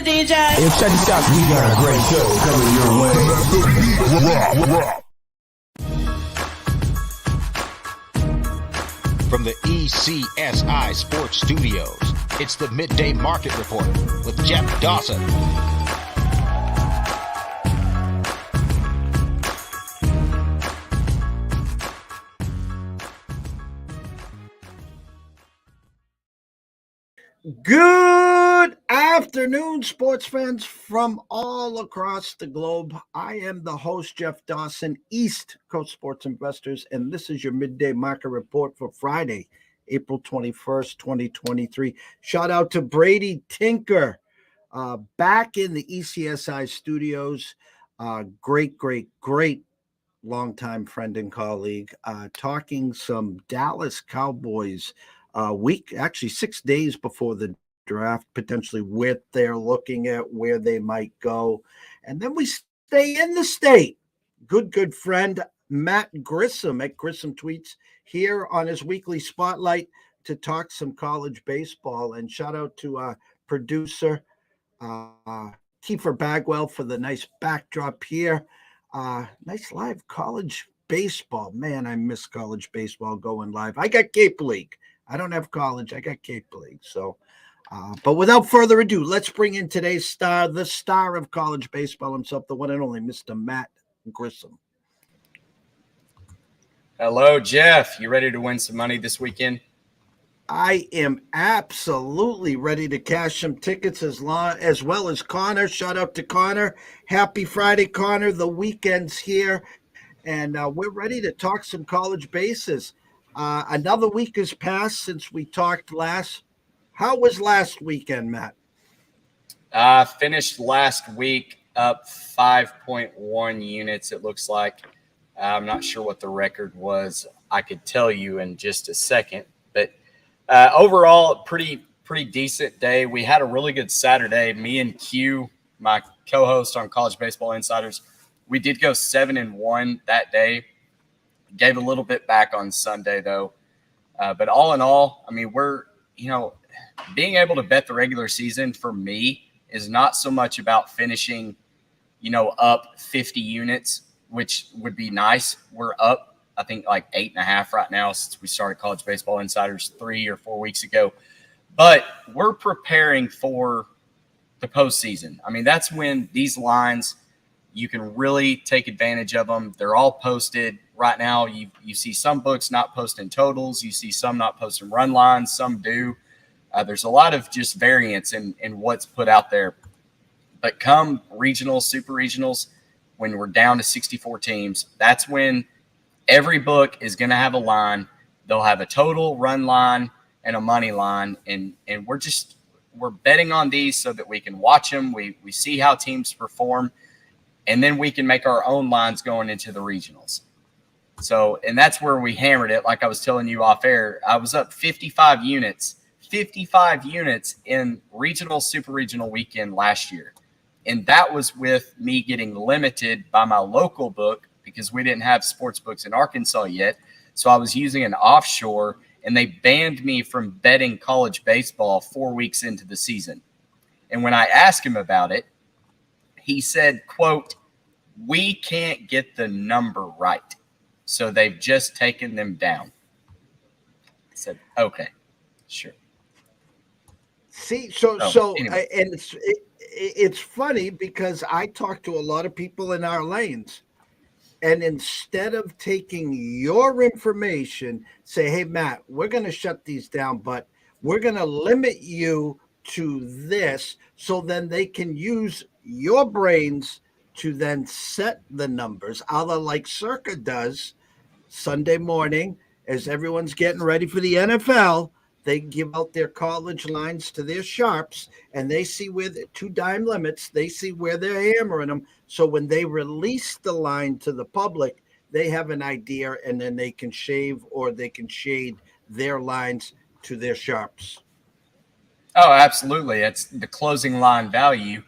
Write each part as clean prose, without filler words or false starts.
the DJ. Hey, check this out. We got a great show coming your way. From the ECSI Sports Studios, it's the Midday Market Report with Jeff Dawson. Good afternoon, sports fans from all across the globe. I am the host, Jeff Dawson, East Coast Sports Investors, and this is your Midday Market Report for Friday, April 21st, 2023. Shout out to Brady Tinker, back in the ECSI studios. Great longtime friend and colleague, talking some Dallas Cowboys actually 6 days before the draft, potentially what they're looking at, where they might go. And then we stay in the state. Good friend, Matt Grissom at Grissom Tweets here on his weekly spotlight to talk some college baseball. And shout out to producer Kiefer Bagwell for the nice backdrop here. Nice live college baseball. Man, I miss college baseball going live. I got Cape League. I don't have college. I got Cape League. So, but without further ado, let's bring in today's star, the star of college baseball himself, the one and only Mr. Matt Grissom. Hello, Jeff. You ready to win some money this weekend? I am absolutely ready to cash some tickets as well as Connor. Shout out to Connor. Happy Friday, Connor. The weekend's here, and we're ready to talk some college bases. Another week has passed since we talked last. How was last weekend, Matt? Finished last week up 5.1 units, it looks like. I'm not sure what the record was. I could tell you in just a second. But overall, pretty decent day. We had a really good Saturday. Me and Q, my co-host on College Baseball Insiders, we did go 7-1 that day. Gave a little bit back on Sunday, though. But all in all, I mean, being able to bet the regular season for me is not so much about finishing, up 50 units, which would be nice. We're up, I think, like 8.5 right now since we started College Baseball Insiders 3 or 4 weeks ago. But we're preparing for the postseason. I mean, that's when these lines, you can really take advantage of them. They're all posted. Right now, you see some books not posting totals. You see some not posting run lines. Some do. There's a lot of just variance in what's put out there. But come regionals, super regionals, when we're down to 64 teams, that's when every book is going to have a line. They'll have a total, run line, and a money line. And we're betting on these so that we can watch them. We see how teams perform. And then we can make our own lines going into the regionals. So, and that's where we hammered it. Like I was telling you off air, I was up 55 units in regional, super regional weekend last year. And that was with me getting limited by my local book because we didn't have sports books in Arkansas yet. So I was using an offshore, and they banned me from betting college baseball 4 weeks into the season. And when I asked him about it, he said, quote, "We can't get the number right. So they've just taken them down." I said, okay, sure. See, anyway. And it's funny because I talk to a lot of people in our lanes, and instead of taking your information, say, "Hey, Matt, we're going to shut these down, but we're going to limit you to this," so then they can use your brains to then set the numbers, a la like Circa does Sunday morning as everyone's getting ready for the NFL. They give out their college lines to their sharps, and they see where the 2 dime limits, they see where they're hammering them. So when they release the line to the public, they have an idea, and then they can shave or they can shade their lines to their sharps. Oh, absolutely. It's the closing line value.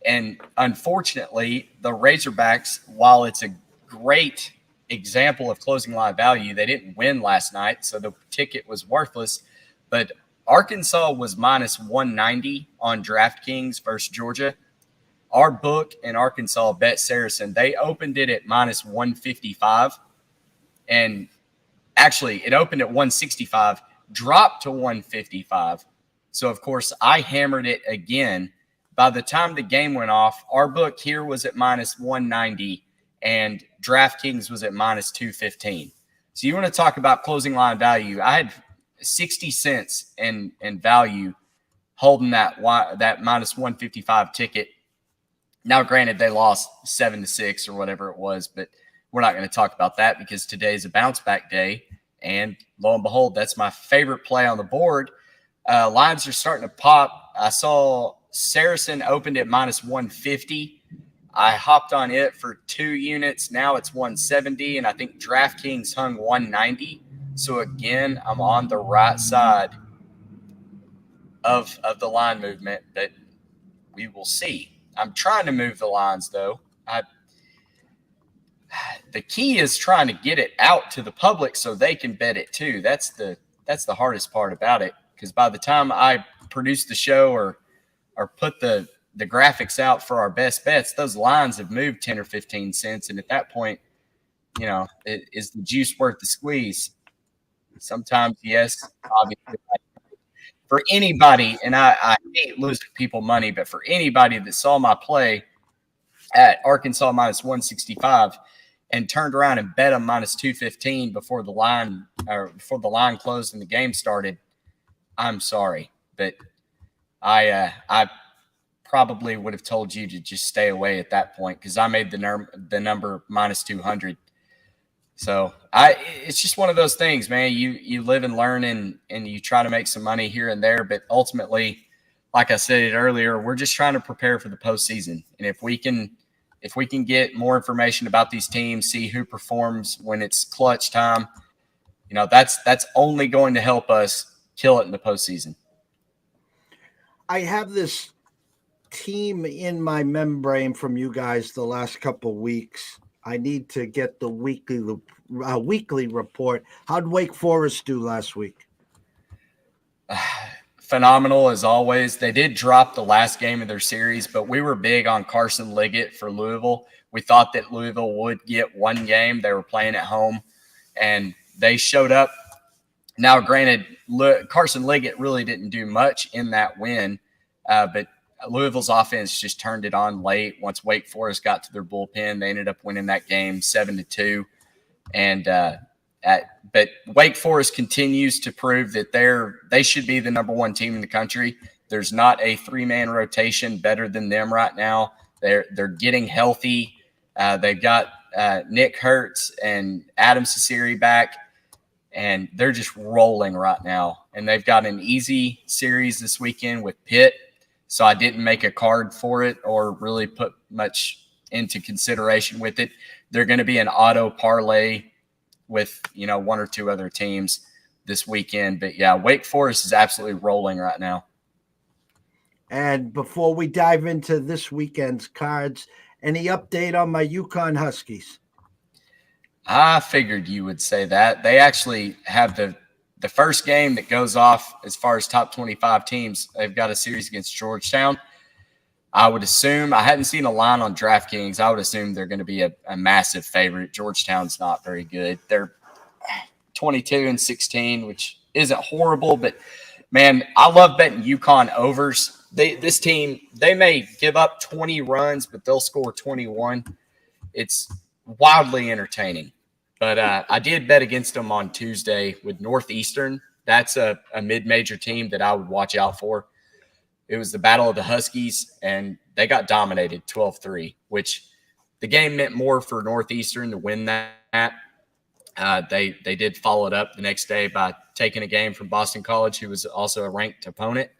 And unfortunately, the Razorbacks, while it's a great example of closing line value, they didn't win last night, so the ticket was worthless. But Arkansas was minus 190 on DraftKings versus Georgia. Our book in Arkansas, Bet Saracen, they opened it at minus 155. And actually, it opened at 165, dropped to 155. So, of course, I hammered it again. By the time the game went off, our book here was at minus 190 and DraftKings was at minus 215. So you want to talk about closing line value. I had 60 cents in value holding that minus 155 ticket. Now, granted, they lost 7-6 or whatever it was, but we're not going to talk about that because today's a bounce back day. And lo and behold, that's my favorite play on the board. Lines are starting to pop. I saw Saracen opened at minus 150. I hopped on it for 2 units. Now it's 170, and I think DraftKings hung 190. So again, I'm on the right side of the line movement, but we will see. I'm trying to move the lines, though. The key is trying to get it out to the public so they can bet it too. That's the hardest part about it, because by the time I produce the show or put the graphics out for our best bets, those lines have moved 10 or 15 cents. And at that point, is the juice worth the squeeze? Sometimes, yes, obviously. For anybody, and I hate losing people money, but for anybody that saw my play at Arkansas minus 165 and turned around and bet them minus 215 before the line closed and the game started, I'm sorry, but I probably would have told you to just stay away at that point because I made the number minus 200. So it's just one of those things, man. You live and learn and you try to make some money here and there, but ultimately, like I said earlier, we're just trying to prepare for the postseason. And if we can get more information about these teams, see who performs when it's clutch time, that's only going to help us kill it in the postseason. I have this team in my membrane from you guys the last couple of weeks. I need to get the weekly report. How'd Wake Forest do last week? Phenomenal as always. They did drop the last game of their series, but we were big on Carson Liggett for Louisville. We thought that Louisville would get one game. They were playing at home, and they showed up. Now, granted, Carson Liggett really didn't do much in that win, but Louisville's offense just turned it on late. Once Wake Forest got to their bullpen, they ended up winning that game 7-2. And but Wake Forest continues to prove that they should be the number one team in the country. There's not a 3-man rotation better than them right now. They're getting healthy. They've got Nick Hertz and Adam Cecere back, and they're just rolling right now. And they've got an easy series this weekend with Pitt. So I didn't make a card for it or really put much into consideration with it. They're going to be an auto parlay with, one or two other teams this weekend. But, yeah, Wake Forest is absolutely rolling right now. And before we dive into this weekend's cards, any update on my UConn Huskies? I figured you would say that. They actually have the first game that goes off as far as top 25 teams. They've got a series against Georgetown. I would assume – I hadn't seen a line on DraftKings. I would assume they're going to be a massive favorite. Georgetown's not very good. They're 22-16, which isn't horrible. But, man, I love betting UConn overs. This team, they may give up 20 runs, but they'll score 21. It's wildly entertaining. But I did bet against them on Tuesday with Northeastern. That's a mid-major team that I would watch out for. It was the Battle of the Huskies, and they got dominated 12-3, which the game meant more for Northeastern to win that. They did follow it up the next day by taking a game from Boston College, who was also a ranked opponent.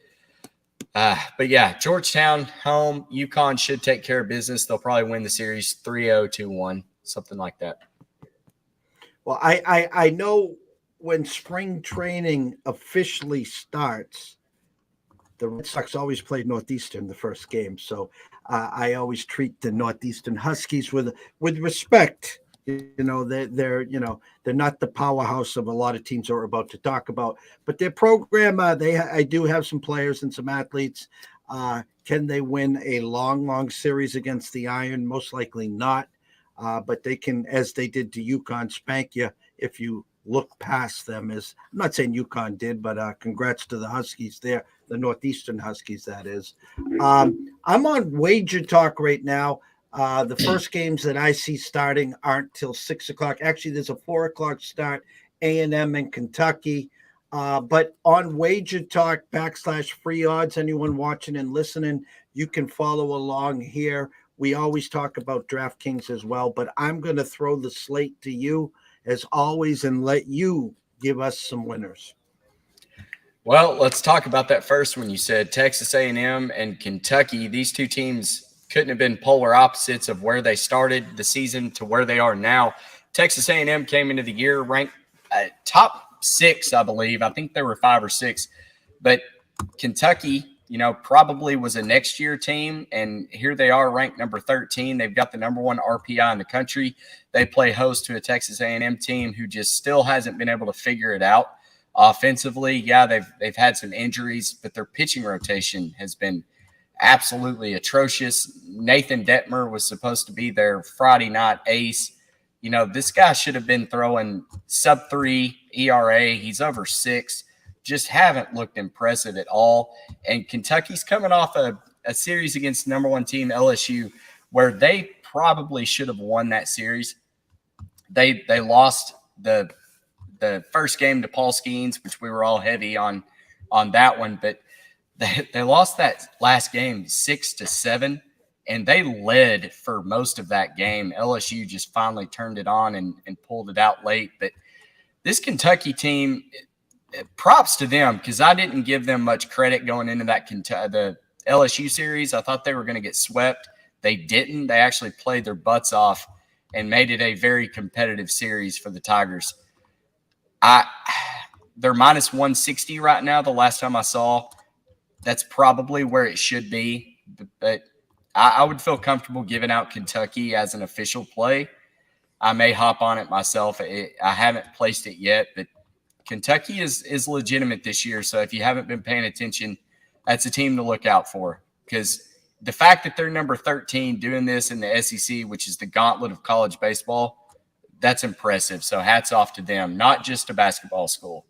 But, yeah, Georgetown home. UConn should take care of business. They'll probably win the series 3-0, 2-1, something like that. Well, I know when spring training officially starts, the Red Sox always play Northeastern the first game. So I always treat the Northeastern Huskies with respect, they're not the powerhouse of a lot of teams that we're about to talk about, but their program, I do have some players and some athletes. Can they win a long series against the Iron? Most likely not. But they can, as they did to UConn, spank you if you look past them. As I'm not saying UConn did, but congrats to the Huskies there, the Northeastern Huskies, that is. I'm on Wager Talk right now. The first games that I see starting aren't till 6 o'clock. Actually, there's a 4 o'clock start, A&M in Kentucky. But on Wager Talk /free odds, anyone watching and listening, you can follow along here. We always talk about DraftKings as well, but I'm going to throw the slate to you as always and let you give us some winners. Well, let's talk about that first one. You said Texas A&M and Kentucky. These two teams couldn't have been polar opposites of where they started the season to where they are now. Texas A&M came into the year ranked top 6, I believe. I think there were 5 or 6, but Kentucky, probably was a next year team, and here they are ranked number 13. They've got the number 1 RPI in the country. They play host to a Texas A&M team who just still hasn't been able to figure it out offensively. Yeah, they've had some injuries, but their pitching rotation has been absolutely atrocious. Nathan Detmer was supposed to be their Friday night ace. This guy should have been throwing sub-3 ERA. He's over 6. Just haven't looked impressive at all. And Kentucky's coming off a series against number 1 team LSU where they probably should have won that series. They lost the first game to Paul Skeens, which we were all heavy on that one, but they lost that last game 6-7, and they led for most of that game. LSU just finally turned it on and pulled it out late. But this Kentucky team, props to them, because I didn't give them much credit going into the LSU series. I thought they were going to get swept. They didn't. They actually played their butts off and made it a very competitive series for the Tigers. They're minus 160 right now. The last time I saw, that's probably where it should be. But I would feel comfortable giving out Kentucky as an official play. I may hop on it myself. I haven't placed it yet, but Kentucky is legitimate this year. So if you haven't been paying attention, that's a team to look out for, because the fact that they're number 13 doing this in the SEC, which is the gauntlet of college baseball, that's impressive. So hats off to them, not just a basketball school.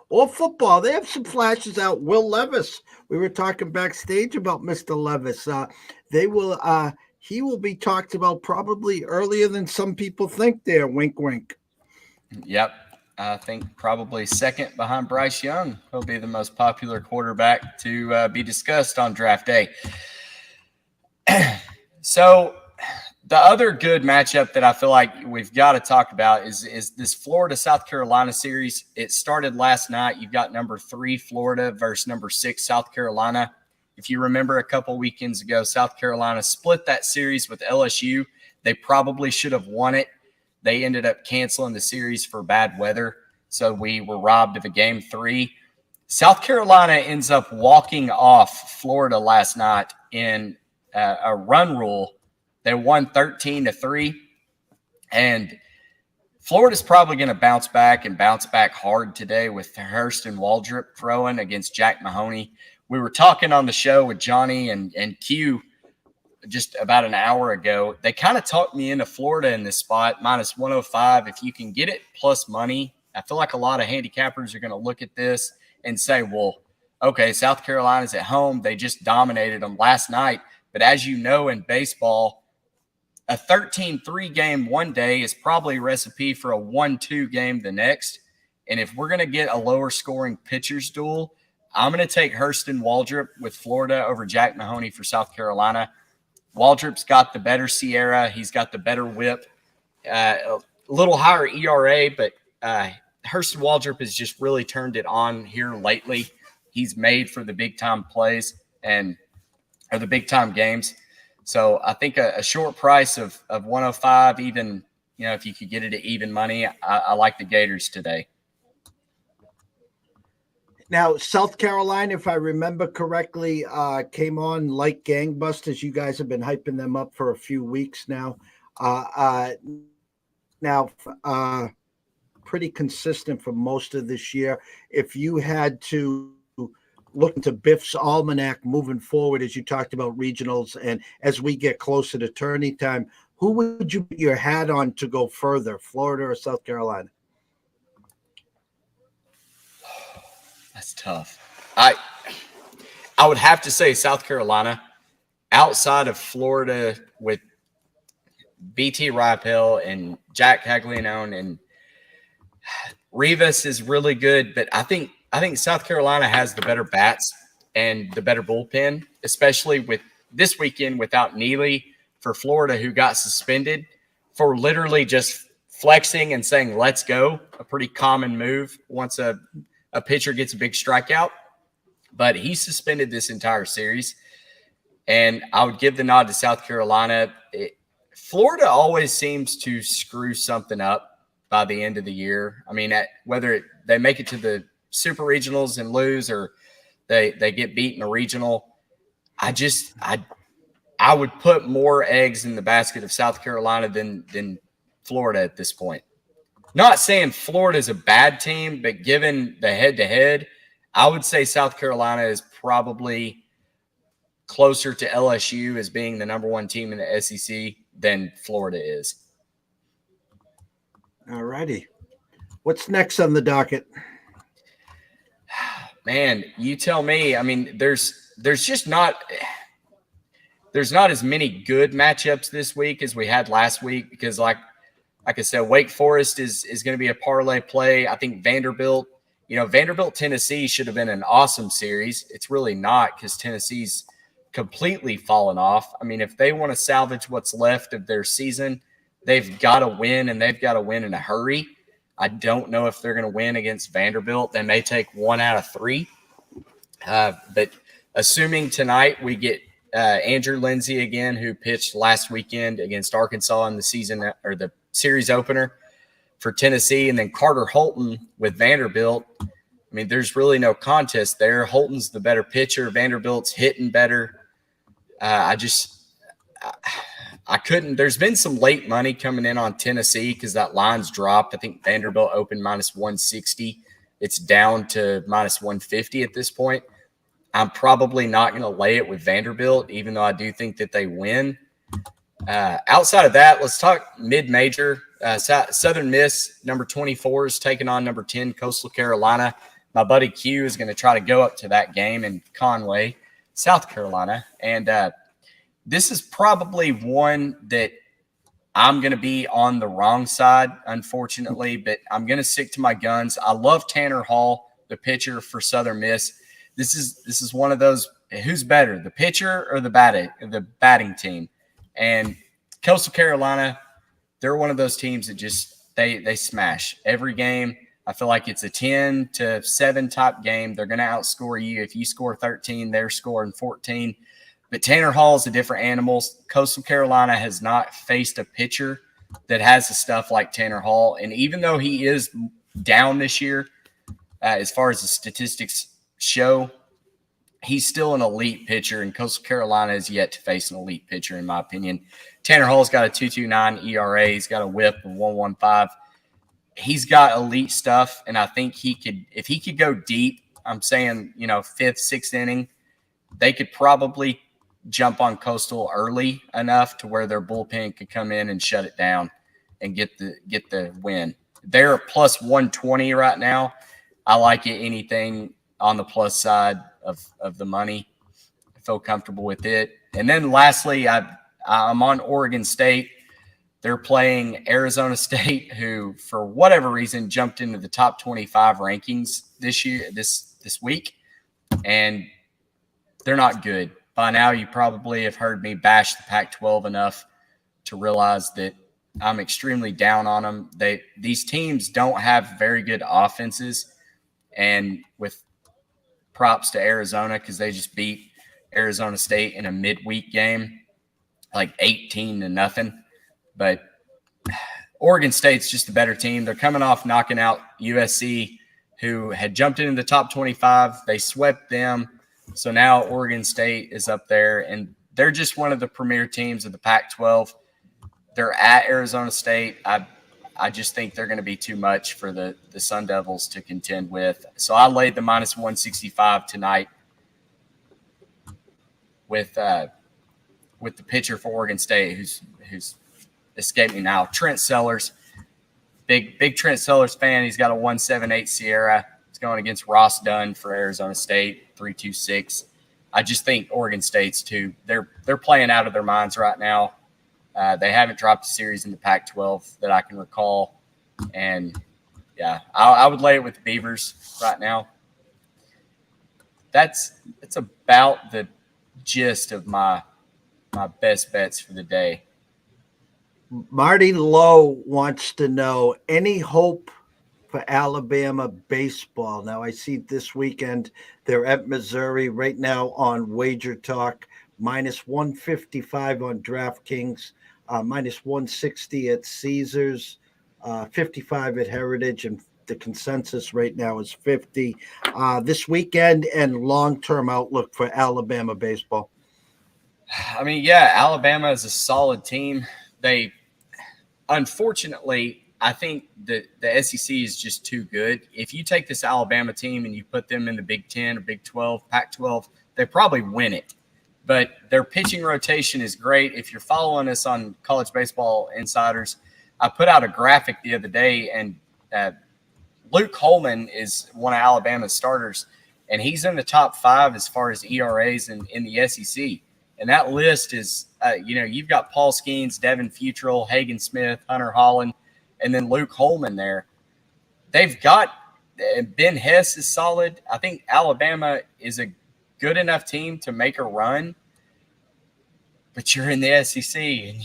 Or football. They have some flashes out. Will Levis. We were talking backstage about Mr. Levis. He will be talked about probably earlier than some people think there. Wink, wink. Yep. I think probably second behind Bryce Young. He'll be the most popular quarterback to be discussed on draft day. So the other good matchup that I feel like we've got to talk about is this Florida-South Carolina series. It started last night. You've got number 3 Florida versus number 6 South Carolina. If you remember a couple weekends ago, South Carolina split that series with LSU. They probably should have won it. They ended up canceling the series for bad weather, so we were robbed of a game 3. South Carolina ends up walking off Florida last night in a run rule. They won 13-3, and Florida's probably going to bounce back hard today with Hurston Waldrop throwing against Jack Mahoney. We were talking on the show with Johnny and Q just about an hour ago. They kind of talked me into Florida in this spot, minus 105. If you can get it plus money, I feel like a lot of handicappers are going to look at this and say, well, okay, South Carolina's at home. They just dominated them last night. But as you know, in baseball, a 13-3 game one day is probably a recipe for a 1-2 game the next. And if we're going to get a lower scoring pitchers duel, I'm going to take Hurston Waldrop with Florida over Jack Mahoney for South Carolina. Waldrop's got the better Sierra. He's got the better whip, a little higher ERA, but Hurston Waldrop has just really turned it on here lately. He's made for the big-time plays or the big-time games. So I think a short price of 105, even, if you could get it at even money, I like the Gators today. Now, South Carolina, if I remember correctly, came on like gangbusters. You guys have been hyping them up for a few weeks now. Uh, uh, now, pretty consistent for most of this year. If you had to look into Biff's almanac moving forward, as you talked about regionals, and as we get closer to tourney time, who would you put your hat on to go further, Florida or South Carolina? That's tough. I would have to say South Carolina. Outside of Florida with BT Ripel and Jack Caglianone, and Rivas is really good, but I think South Carolina has the better bats and the better bullpen, especially with this weekend without Neely for Florida, who got suspended for literally just flexing and saying, let's go, a pretty common move once a pitcher gets a big strikeout. But he suspended this entire series. And I would give the nod to South Carolina. Florida always seems to screw something up by the end of the year. I mean, whether they make it to the super regionals and lose, or they get beat in a regional, I would put more eggs in the basket of South Carolina than Florida at this point. Not saying Florida is a bad team, but given the head-to-head, I would say South Carolina is probably closer to LSU as being the number one team in the SEC than Florida is. All righty. What's next on the docket? Man, you tell me. I mean, there's just not as many good matchups this week as we had last week, because like I said, Wake Forest is going to be a parlay play. I think Vanderbilt, Tennessee should have been an awesome series. It's really not, because Tennessee's completely fallen off. I mean, if they want to salvage what's left of their season, they've got to win, and they've got to win in a hurry. I don't know if they're going to win against Vanderbilt. They may take 1 out of 3. But assuming tonight we get Andrew Lindsay again, who pitched last weekend against Arkansas in the season or the series opener for Tennessee, and then Carter Holton with Vanderbilt. I mean, there's really no contest there. Holton's the better pitcher. Vanderbilt's hitting better. I couldn't. There's been some late money coming in on Tennessee because that line's dropped. I think Vanderbilt opened minus 160. It's down to minus 150 at this point. I'm probably not going to lay it with Vanderbilt, even though I do think that they win. Outside of that, let's talk mid-major. Southern Miss, number 24, is taking on number 10, Coastal Carolina. My buddy Q is going to try to go up to that game in Conway, South Carolina. And this is probably one that I'm going to be on the wrong side, unfortunately, but I'm going to stick to my guns. I love Tanner Hall, the pitcher for Southern Miss. This is one of those, who's better, the pitcher or the batting team? And Coastal Carolina, they're one of those teams that just they smash every game. I feel like it's a 10-7 type game. They're going to outscore you. If you score 13, they're scoring 14. But Tanner Hall is a different animal. Coastal Carolina has not faced a pitcher that has the stuff like Tanner Hall. And even though he is down this year, as far as the statistics show, he's still an elite pitcher, and Coastal Carolina has yet to face an elite pitcher, in my opinion. Tanner Hall's got a 2.29 ERA. He's got a whip of 1.15. He's got elite stuff, and I think if he could go deep, I'm saying, 5th, 6th inning, they could probably jump on Coastal early enough to where their bullpen could come in and shut it down and get the win. They're a plus 120 right now. I like it anything on the plus side of the money. I feel comfortable with it. And then lastly, I'm on Oregon State. They're playing Arizona State, who for whatever reason jumped into the top 25 rankings this week, and they're not good. By now, you probably have heard me bash the Pac-12 enough to realize that I'm extremely down on them. These teams don't have very good offenses, and with props to Arizona, because they just beat Arizona State in a midweek game, like 18-0. But Oregon State's just a better team. They're coming off knocking out USC, who had jumped into the top 25. They swept them. So now Oregon State is up there, and they're just one of the premier teams of the Pac-12. They're at Arizona State. I just think they're going to be too much for the Sun Devils to contend with. So I laid the minus 165 tonight with the pitcher for Oregon State, who's escaped me now, Trent Sellers. Big Trent Sellers fan. He's got a 1.78 Sierra. He's going against Ross Dunn for Arizona State, 3.26. I just think Oregon State's too. They're playing out of their minds right now. They haven't dropped a series in the Pac-12 that I can recall. And, yeah, I would lay it with the Beavers right now. That's about the gist of my best bets for the day. Marty Lowe wants to know, any hope for Alabama baseball? Now, I see this weekend they're at Missouri right now on Wager Talk, minus 155 on DraftKings. Minus 160 at Caesars, 55 at Heritage, and the consensus right now is 50. This weekend and long-term outlook for Alabama baseball. I mean, yeah, Alabama is a solid team. Unfortunately, I think the SEC is just too good. If you take this Alabama team and you put them in the Big 10 or Big 12, Pac-12, they probably win it. But their pitching rotation is great. If you're following us on College Baseball Insiders, I put out a graphic the other day, and Luke Holman is one of Alabama's starters, and he's in the top 5 as far as ERAs in the SEC. And that list is, you've got Paul Skeens, Devin Futrell, Hagen Smith, Hunter Holland, and then Luke Holman there. They've got Ben Hess is solid. I think Alabama is a good enough team to make a run, but you're in the SEC and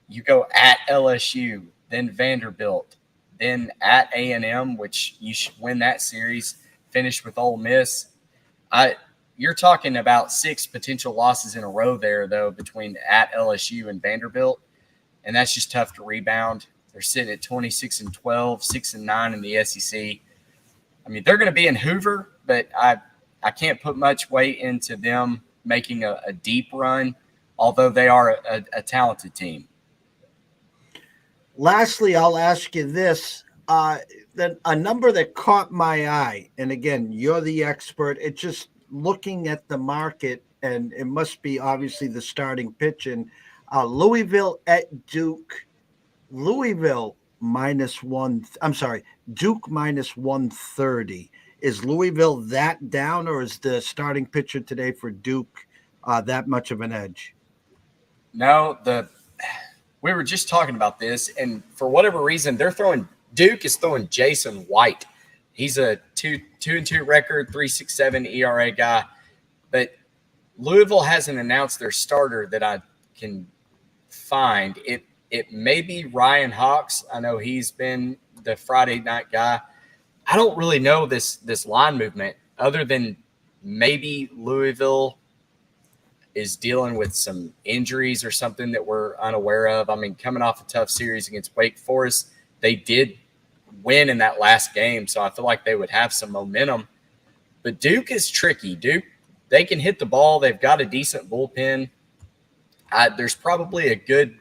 you go at LSU, then Vanderbilt, then at A&M, which you should win that series, finish with Ole Miss. You're talking about 6 potential losses in a row there, though, between at LSU and Vanderbilt, and that's just tough to rebound. They're sitting at 26-12, 6-9 in the SEC. I mean, they're going to be in Hoover, but I can't put much weight into them making a deep run, although they are a talented team. Lastly, I'll ask you this. A number that caught my eye, and again, you're the expert, it's just looking at the market, and it must be obviously the starting pitching. Louisville at Duke. Louisville Duke minus 130. Is Louisville that down, or is the starting pitcher today for Duke that much of an edge? No, we were just talking about this, and for whatever reason, Duke is throwing Jason White. He's a 2-2 record, 3.67 ERA guy, but Louisville hasn't announced their starter that I can find. It may be Ryan Hawks. I know he's been the Friday night guy. I don't really know this line movement, other than maybe Louisville is dealing with some injuries or something that we're unaware of. I mean, coming off a tough series against Wake Forest, they did win in that last game, so I feel like they would have some momentum. But Duke is tricky. Duke, they can hit the ball. They've got a decent bullpen. There's probably a good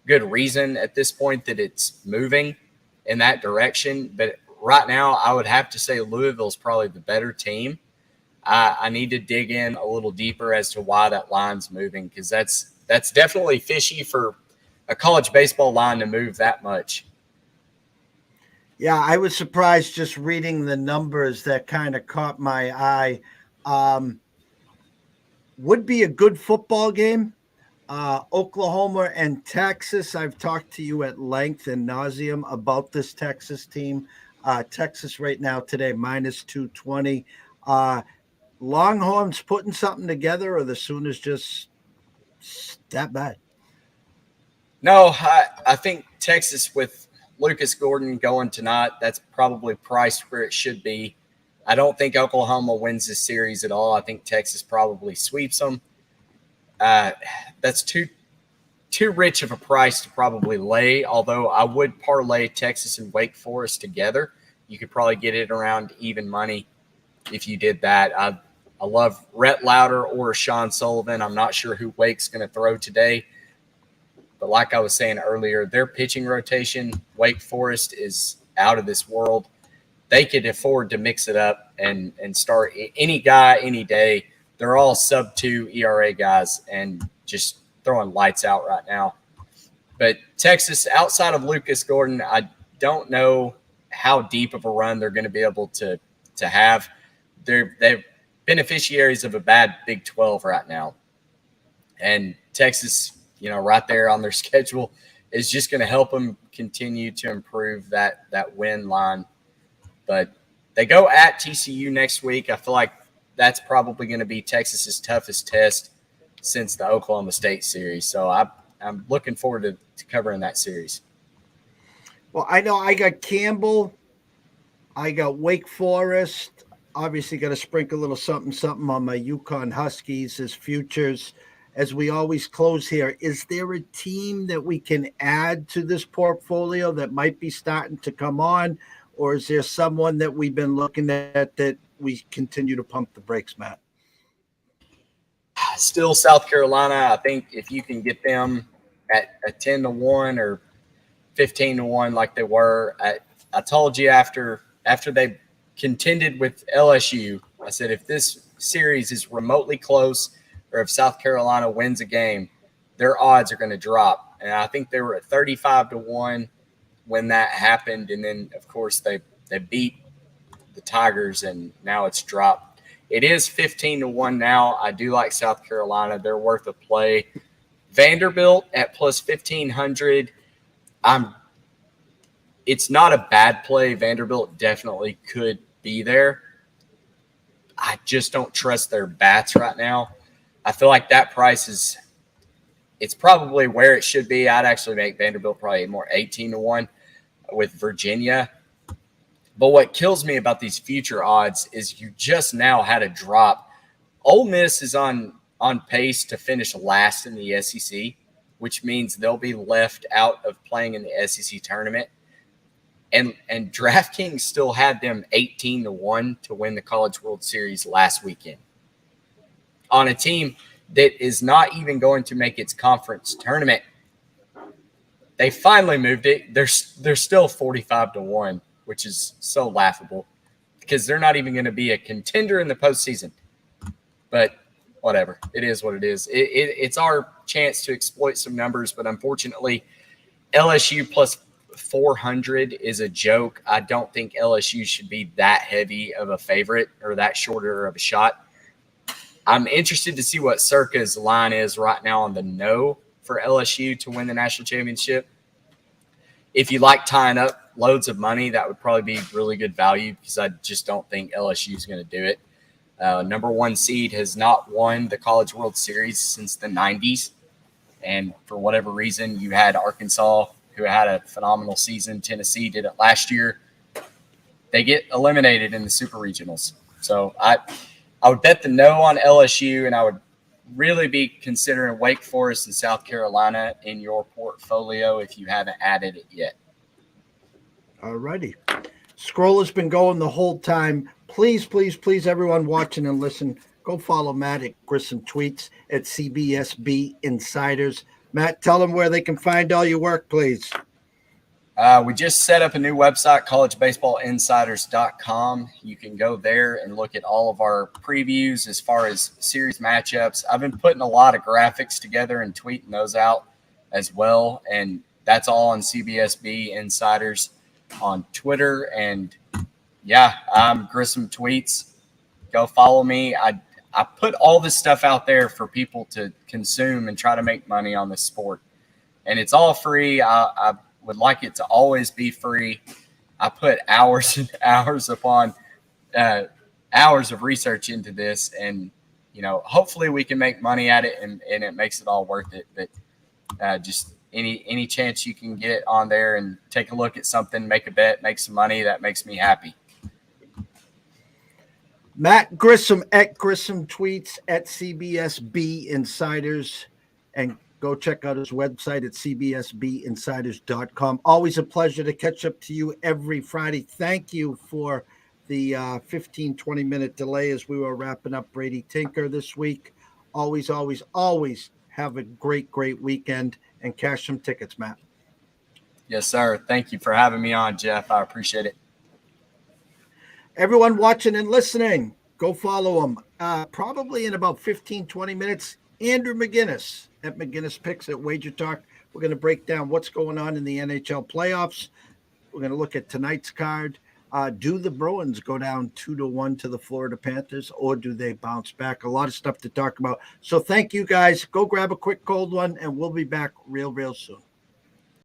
reason at this point that it's moving in that direction, but right now, I would have to say Louisville's probably the better team. I need to dig in a little deeper as to why that line's moving, because that's definitely fishy for a college baseball line to move that much. Yeah, I was surprised just reading the numbers. That kind of caught my eye. Would be a good football game. Oklahoma and Texas. I've talked to you at length and nauseum about this Texas team. Texas right now today, minus 220. Longhorns putting something together, or the Sooners just that bad? No, I think Texas with Lucas Gordon going tonight, that's probably priced where it should be. I don't think Oklahoma wins this series at all. I think Texas probably sweeps them. That's too rich of a price to probably lay, although I would parlay Texas and Wake Forest together. You could probably get it around even money if you did that. I love Rhett Lauder or Sean Sullivan. I'm not sure who Wake's going to throw today. But like I was saying earlier, their pitching rotation, Wake Forest, is out of this world. They could afford to mix it up and start any guy any day. They're all sub-2 ERA guys and just throwing lights out right now. But Texas, outside of Lucas Gordon, I don't know how deep of a run they're going to be able to have. They're beneficiaries of a bad Big 12 right now. And Texas, right there on their schedule is just going to help them continue to improve that win line. But they go at TCU next week. I feel like that's probably going to be Texas's toughest test since the Oklahoma State series. So I'm looking forward to covering that series. Well, I know I got Campbell. I got Wake Forest. Obviously got to sprinkle a little something on my UConn Huskies as futures. As we always close here, is there a team that we can add to this portfolio that might be starting to come on? Or is there someone that we've been looking at that we continue to pump the brakes, Matt? Still South Carolina. I think if you can get them at a 10-1 or 15-1 like they were, I told you after they contended with LSU, I said if this series is remotely close or if South Carolina wins a game, their odds are going to drop. And I think they were at 35-1 when that happened. And then, of course, they beat the Tigers, and now it's dropped. It is 15-1 now. I do like South Carolina. They're worth a play. Vanderbilt at plus 1,500. It's not a bad play. Vanderbilt definitely could be there. I just don't trust their bats right now. I feel like that price it's probably where it should be. I'd actually make Vanderbilt probably more 18-1 with Virginia. But what kills me about these future odds is you just now had a drop. Ole Miss is on pace to finish last in the SEC, which means they'll be left out of playing in the SEC tournament. And DraftKings still had them 18-1 to win the College World Series last weekend on a team that is not even going to make its conference tournament. They finally moved it. They're still 45-1, which is so laughable because they're not even going to be a contender in the postseason. But whatever, it is what it is. It's our chance to exploit some numbers, but unfortunately, LSU plus 400 is a joke. I don't think LSU should be that heavy of a favorite or that shorter of a shot. I'm interested to see what Circa's line is right now on the no for LSU to win the national championship. If you like tying up loads of money, that would probably be really good value because I just don't think LSU is going to do it. Number one seed has not won the College World Series since the 90s. And for whatever reason, you had Arkansas, who had a phenomenal season. Tennessee did it last year. They get eliminated in the Super Regionals. So I would bet the no on LSU, and I would really be considering Wake Forest and South Carolina in your portfolio if you haven't added it yet. All righty. Scroll has been going the whole time. Please, everyone watching and listen, go follow Matt at Grissom Tweets at CBSB Insiders. Matt, tell them where they can find all your work, please. We just set up a new website, collegebaseballinsiders.com. You can go there and look at all of our previews as far as series matchups. I've been putting a lot of graphics together and tweeting those out as well. And that's all on CBSB Insiders on Twitter. And yeah, I'm Grissom Tweets. Go follow me. I put all this stuff out there for people to consume and try to make money on this sport. And it's all free. I would like it to always be free. I put hours and hours upon hours of research into this, and hopefully we can make money at it, and it makes it all worth it. But just any chance you can get on there and take a look at something, make a bet, make some money, that makes me happy. Matt Grissom at Grissom Tweets at CBSB Insiders, and go check out his website at cbsbinsiders.com. Always a pleasure to catch up to you every Friday. Thank you for the 15-20-minute delay as we were wrapping up Brady Tinker this week. Always have a great weekend. and cash some tickets, Matt. Yes, sir. Thank you for having me on, Jeff. I appreciate it. Everyone watching and listening, go follow him. Probably in about 15, 20 minutes, Andrew McGinnis at McGinnis Picks at Wager Talk. We're going to break down what's going on in the NHL playoffs. We're going to look at tonight's card. Do the Bruins go down 2-1 to the Florida Panthers, or do they bounce back? A lot of stuff to talk about. So thank you, guys. Go grab a quick cold one, and we'll be back real soon.